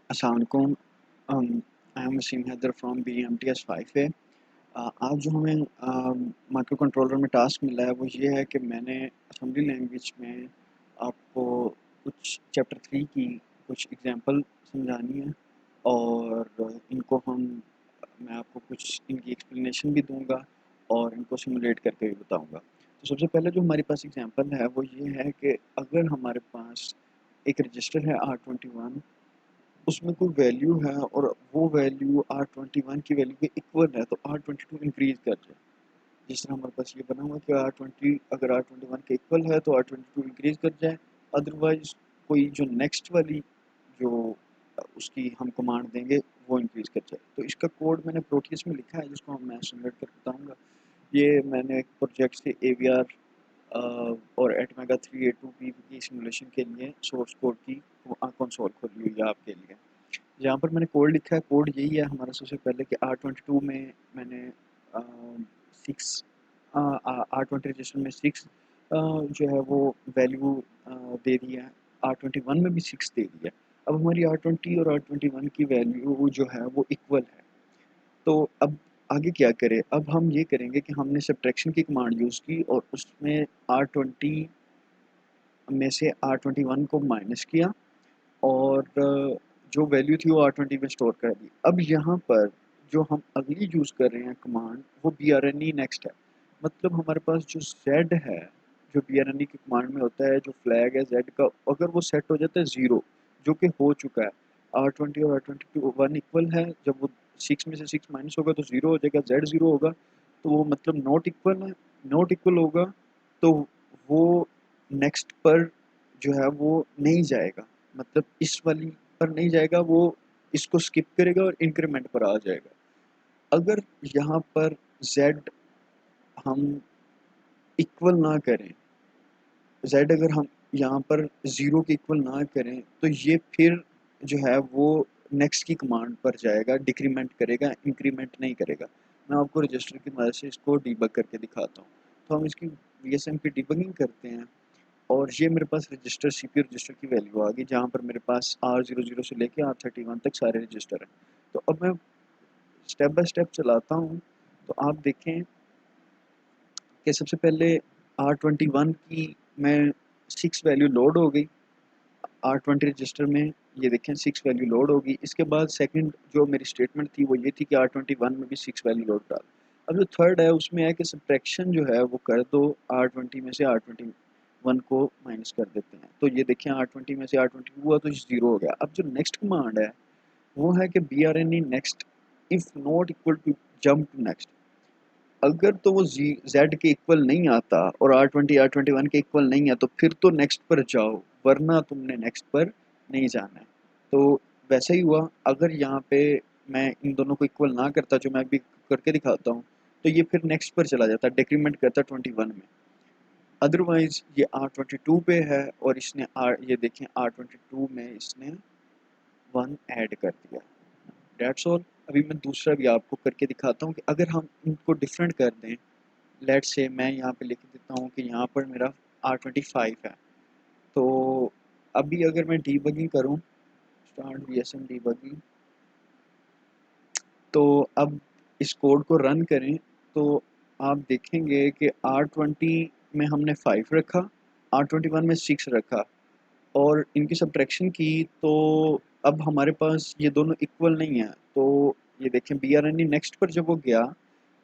अस्सलाम वालेकुम। I am Waseem Haider from BMTS 5A। आज जो हमें माइक्रो कंट्रोलर में टास्क मिला है वो ये है कि मैंने असेंबली लैंग्वेज में आपको कुछ चैप्टर 3 की कुछ एग्जांपल समझानी है और इनको मैं आपको कुछ इनकी एक्सप्लेनेशन भी दूंगा और इनको सिमुलेट करके भी बताऊंगा। तो सबसे पहले जो हमारे पास एग्जांपल है वो ये है कि अगर हमारे पास एक रजिस्टर है R21, उसमें कोई वैल्यू है और वो वैल्यू R21 की वैल्यू के इक्वल है तो R22 इंक्रीज कर जाए। जिस तरह हमारे पास ये बना हुआ है कि R20 अगर R21 के इक्वल है तो R22 इंक्रीज कर जाए, अदरवाइज कोई जो नेक्स्ट वाली जो उसकी हम कमांड देंगे वो इंक्रीज कर जाए। तो इसका कोड मैंने प्रोटियस में लिखा है जिसको मैं सिमुलेट कर बताऊंगा। ये मैंने एक प्रोजेक्ट से AVR और एटमेगा 3A2B की सिमुलेशन के लिए सोर्स कोड की कंसोल खोली हुई है आपके लिए। यहाँ पर मैंने कोड लिखा है, कोड यही है हमारा। सबसे पहले कि R22 में मैंने सिक्स R20 रजिस्टर में सिक्स जो है वो वैल्यू दे दी है, R21 में भी सिक्स दे दी है। अब हमारी R20 और R21 की वैल्यू जो है वो इक्वल है। तो अब आगे क्या करें? अब हम ये करेंगे कि हमने सब्ट्रैक्शन की कमांड यूज़ की और उसमें R20 में से R21 को माइनस किया और जो वैल्यू थी वो R20 में स्टोर कर दी। अब यहाँ पर जो हम अगली यूज़ कर रहे हैं कमांड वो BRNE नेक्स्ट है। मतलब हमारे पास जो Z है, जो BRNE की कमांड में होता है, जो फ्लैग है Z का, अगर वो सेट हो जाता है 0, जो कि हो चुका है। R20 और R22 1 इक्वल है, जब वो 6 में से 6 माइनस होगा तो 0 हो जाएगा, Z 0 होगा तो वो मतलब नॉट इक्वल है। नॉट इक्वल होगा तो वो नेक्स्ट पर जो है वो नहीं जाएगा, मतलब इस वाली पर नहीं जाएगा, वो इसको स्किप करेगा और इंक्रीमेंट पर आ जाएगा। अगर यहाँ पर z हम इक्वल ना करें, z अगर हम यहाँ पर 0 के इक्वल ना करें तो ये फिर जो है वो नेक्स्ट की कमांड पर जाएगा, डिक्रीमेंट करेगा, इंक्रीमेंट नहीं करेगा। मैं आपको रजिस्टर की मदद से इसको डीबग करके दिखाता हूँ। तो हम इसकी VSM की डिबगिंग करते हैं और ये मेरे पास रजिस्टर CPU रजिस्टर की वैल्यू आ गई, जहाँ पर मेरे पास R00 से लेके R31 तक सारे रजिस्टर हैं। तो अब मैं स्टेप बाय स्टेप चलाता हूँ। तो आप देखें कि सबसे पहले R21 की मैं 6 वैल्यू लोड हो गई R20 रजिस्टर में। ये देखें 6 वैल्यू लोड होगी। इसके बाद सेकंड जो मेरी स्टेटमेंट थी वो ये थी कि R21 में भी 6 वैल्यू लोड डाल। अब जो थर्ड है उसमें है कि सब्ट्रैक्शन जो है वो कर दो, R20 में से R21 को माइनस कर देते हैं। तो ये देखें R20 में से R22 हुआ तो 0 हो गया। अब जो नेक्स्ट कमांड है वो है कि BRNE next if not equal to jump to next. अगर तो वो Z के इक्वल नहीं आता और R20 R21 के इक्वल नहीं है तो फिर तो नेक्स्ट पर जाओ, वरना तुमने नेक्स्ट पर नहीं जाना है। तो वैसा ही हुआ। अगर यहाँ पे मैं इन दोनों को इक्वल ना करता, जो मैं अभी करके दिखाता हूँ, तो ये फिर नेक्स्ट पर चला जाता, डिक्रीमेंट करता 21 में। अदरवाइज ये R22 पे है और इसने ये देखें R22 में इसने 1 ऐड कर दिया। That's all. अभी मैं दूसरा भी आपको करके दिखाता हूँ कि अगर हम इनको डिफरेंट कर दें। लेट्स से मैं यहाँ पे लिख देता हूँ कि यहाँ पर मेरा R25 है। तो अभी अगर मैं डीबगिंग करूँ, स्टार्ट VSM डीबगिंग, तो अब इस कोड को रन करें तो आप देखेंगे कि R20 में हमने 5 रखा, R21 में 6 रखा और इनकी सब्ट्रैक्शन की तो अब हमारे पास ये दोनों इक्वल नहीं है। तो ये देखें BRNE नेक्स्ट पर जब वो गया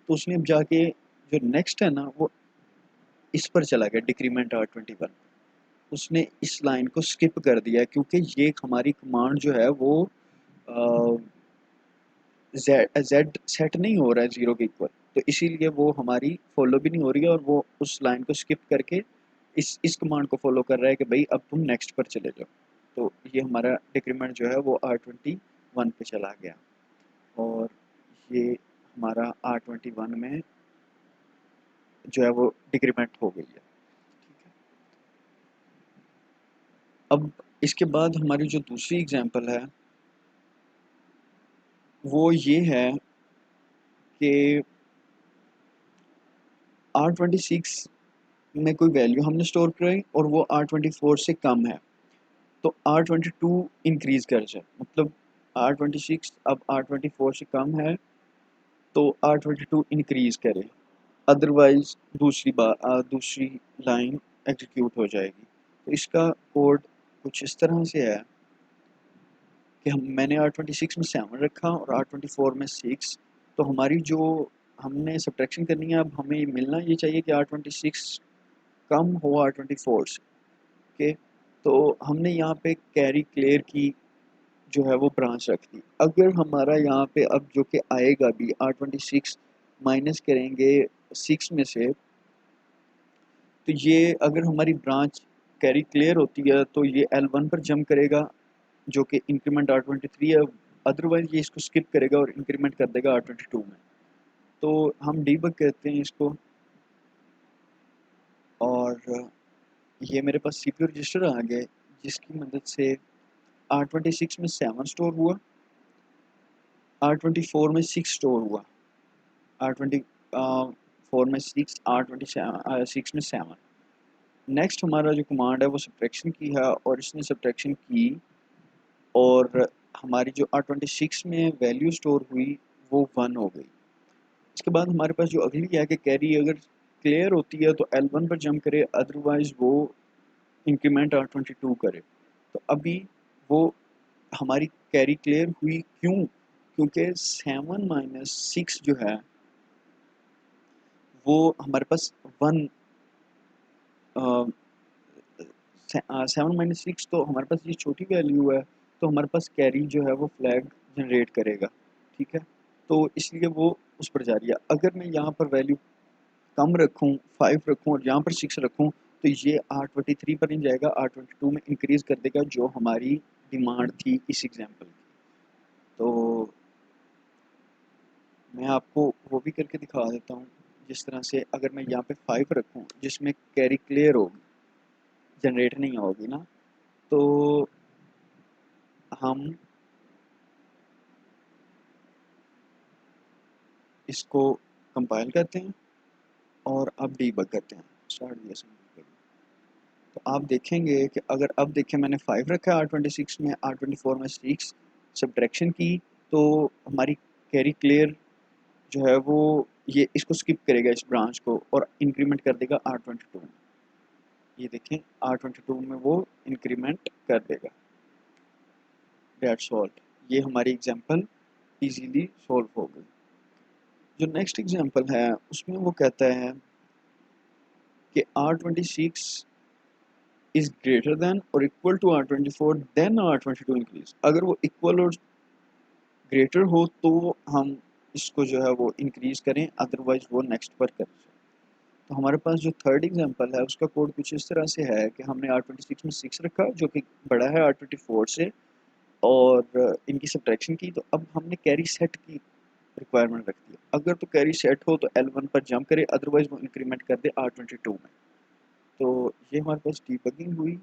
तो उसने अब जाके जो नेक्स्ट है ना वो इस पर चला गया, डिक्रीमेंट R21। उसने इस लाइन को स्किप कर दिया क्योंकि ये हमारी कमांड जो है वो Z सेट नहीं हो रहा है 0 के इक्वल, तो इसीलिए वो हमारी फॉलो भी नहीं हो रही है और वो उस लाइन को स्किप करके इस कमांड को फॉलो कर रहा है कि भाई अब तुम नेक्स्ट पर चले जाओ। तो ये हमारा डिक्रीमेंट जो है वो R21 पे चला गया और ये हमारा R21 में जो है वो डिक्रीमेंट हो गई है। अब इसके बाद हमारी जो दूसरी एग्जांपल है वो ये है कि R26 में कोई वैल्यू हमने स्टोर कराई और वो R24 से कम है तो R22 इंक्रीज कर जाए। मतलब R26 अब R24 से कम है तो R22 इंक्रीज करे, अदरवाइज दूसरी लाइन एग्जीक्यूट हो जाएगी। तो इसका कोड कुछ इस तरह से है कि मैंने R26 में 7 रखा और R24 में 6। तो हमारी जो हमने सब्ट्रैक्शन करनी है, अब हमें मिलना ये चाहिए कि R26 कम हो R24 से। ओके, तो हमने यहाँ पे कैरी क्लियर की जो है वो ब्रांच रख दी। अगर हमारा यहाँ पे अब जो कि आएगा भी R26 माइनस करेंगे 6 में से, तो ये अगर हमारी ब्रांच कैरी क्लियर होती है तो ये L1 पर जंप करेगा जो कि इंक्रीमेंट R23 है, अदरवाइज ये इसको स्किप करेगा और इंक्रीमेंट कर देगा R22 में। तो हम डीबग कहते हैं इसको, और ये मेरे पास सीपीयू रजिस्टर आ गए जिसकी मदद से R26 में 7 स्टोर हुआ, R24 में 6 स्टोर हुआ, R24 में 6, R26 में 7। नेक्स्ट हमारा जो कमांड है वो सब्ट्रैक्शन की है, और इसने सब्ट्रैक्शन की और हमारी जो R26 में वैल्यू स्टोर हुई वो 1 हो गई। इसके बाद हमारे पास जो अगली है कि कैरी अगर क्लियर होती है तो L1 पर जंप करे, अदरवाइज वो इंक्रीमेंट R22 करे। तो अभी वो हमारी कैरी क्लियर हुई, क्यों? क्योंकि 7 माइनस 6 जो है वो हमारे पास 1, 7 माइनस 6 तो हमारे पास ये छोटी वैल्यू है, तो हमारे पास कैरी जो है वो फ्लैग जनरेट करेगा। ठीक है, तो इसलिए वो उस पर जा रही है। अगर मैं यहाँ पर वैल्यू कम रखूँ, 5 रखूँ और यहाँ पर 6 रखूँ, तो ये R23 पर नहीं जाएगा, R22 में इंक्रीज कर देगा, जो हमारी डिमांड थी इस एग्जाम्पल की। तो मैं आपको वो भी करके दिखा देता हूँ, जिस तरह से अगर मैं यहाँ पे 5 रखूँ जिसमें कैरी क्लियर होगी, जनरेट नहीं होगी ना, तो हम इसको कंपाइल करते हैं और अब डीबग करते हैं, स्टार्ट दिया समझ। तो आप देखेंगे कि अगर अब देखें मैंने 5 रखा है R26 में, R24 में 6, सब्ट्रैक्शन की, तो हमारी कैरी क्लियर जो है वो ये इसको स्किप करेगा इस ब्रांच को और इंक्रीमेंट कर देगा R22 में। ये देखें R22 में वो इंक्रीमेंट कर देगा। That's all. ये हमारी एग्जांपल इजीली सॉल्व हो गई। जो नेक्स्ट एग्जांपल है उसमें वो कहता है कि R26 इज ग्रेटर देन और equal to R24 then R22 increase. अगर वो इक्वल और ग्रेटर हो तो हम इसको जो है वो इंक्रीज करें, अदरवाइज वो नेक्स्ट पर करें। तो हमारे पास जो थर्ड एग्जांपल है उसका कोड कुछ इस तरह से है कि हमने R26 में 6 रखा जो कि बड़ा है R24 से, और इनकी सब्ट्रैक्शन की, तो अब हमने कैरी सेट की रिक्वायरमेंट रख दी। अगर तो कैरी सेट हो तो L1 पर जंप करे, अदरवाइज वो इंक्रीमेंट कर दे R22 में। तो ये हमारे पास डीबगिंग हुई,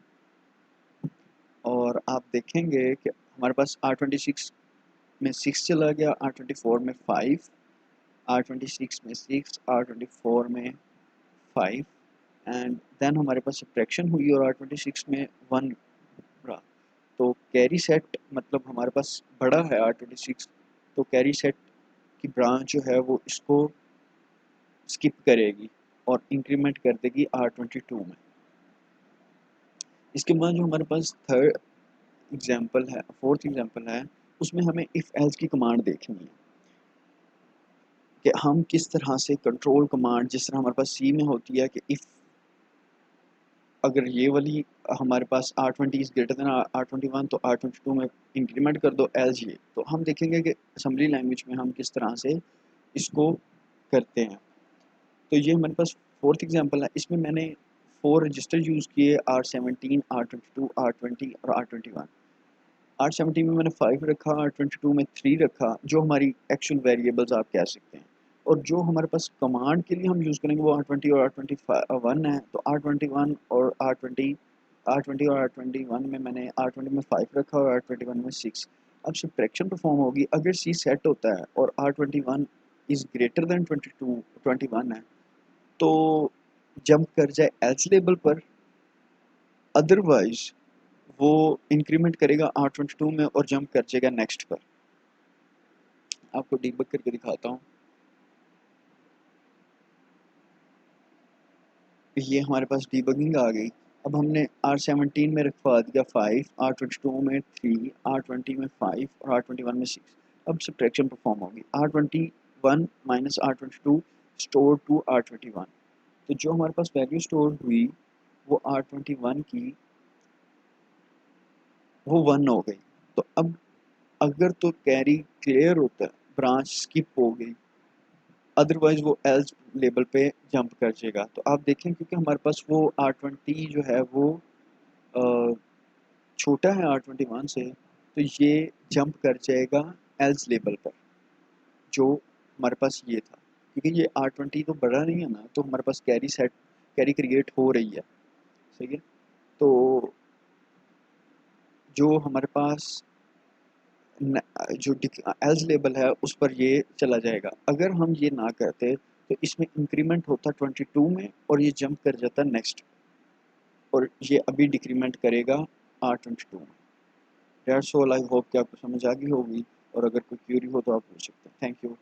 और आप देखेंगे कि हमारे पास R26 में 6 चला गया, R24 में 5, R26 में 6, R24 में 5, एंड देन हमारे पास सब्ट्रैक्शन हुई और R26 में 1 रहा। तो कैरी सेट मतलब हमारे पास बड़ा है R26, तो कैरी सेट की ब्रांच जो है वो इसको स्किप करेगी और इंक्रीमेंट कर देगी R22 में। इसके बाद जो हमारे पास थर्ड एग्जांपल है, फोर्थ एग्जांपल है, उसमें हमें इफ़ एल्स की कमांड देखनी है कि हम किस तरह से कंट्रोल कमांड, जिस तरह हमारे पास सी में होती है कि इफ़ अगर ये वाली हमारे पास R20 is greater than R21 तो R22 में इंक्रीमेंट कर दो एल्स ये। तो हम देखेंगे कि असेंबली लैंग्वेज में हम किस तरह से इसको करते हैं। तो ये हमारे पास फोर्थ एग्जांपल है, इसमें मैंने 4 रजिस्टर यूज़ किए, R17, R22, R20 और R21। R17 में मैंने 5 रखा, R22 में 3 रखा, जो हमारी एक्चुअल वेरिएबल्स आप कह सकते हैं। और जो हमारे पास कमांड के लिए हम यूज़ करेंगे वो R20 और R21 है। तो R21 और R20 और R21 में मैंने R20 में 5 रखा और R21 में 6। अब सब्ट्रैक्शन परफॉर्म होगी, अगर C सेट होता है और R21 इज़ ग्रेटर देन 21 है तो जंप कर जाए एल्स लेबल पर, अदरवाइज वो इंक्रीमेंट करेगा R22 में और जंप कर जाएगा नेक्स्ट पर। आपको डीबग करके दिखाता हूँ। ये हमारे पास डीबगिंग आ गई। अब हमने R17 में रखवा दिया 5, R22 में 3, R20 में 5 और R21 में 6। अब सब्ट्रैक्शन परफॉर्म होगी। R21 minus R22 store to R21। तो जो हमारे पास वैल्यू स्टोर हुई वो R21 की वो 1 हो गई। तो अब अगर तो कैरी क्लियर होता है, ब्रांच स्किप हो गई, अदरवाइज वो एल्स लेवल पे जंप कर जाएगा। तो आप देखें क्योंकि हमारे पास वो R20 जो है वो छोटा है R21 से, तो ये जंप कर जाएगा एल्स लेवल पर जो हमारे पास ये था। क्योंकि ये R20 तो बड़ा नहीं है ना, तो हमारे पास कैरी क्रिएट हो रही है। सही है। तो जो हमारे पास जो एल्स लेबल है उस पर ये चला जाएगा। अगर हम ये ना करते तो इसमें इंक्रीमेंट होता 22 में और ये जंप कर जाता नेक्स्ट, और ये अभी डिक्रीमेंट करेगा R22 में। That's all. आई होप कि आपको समझ आ गई होगी, और अगर कोई क्यूरी हो तो आप पूछ सकते हैं। Thank you.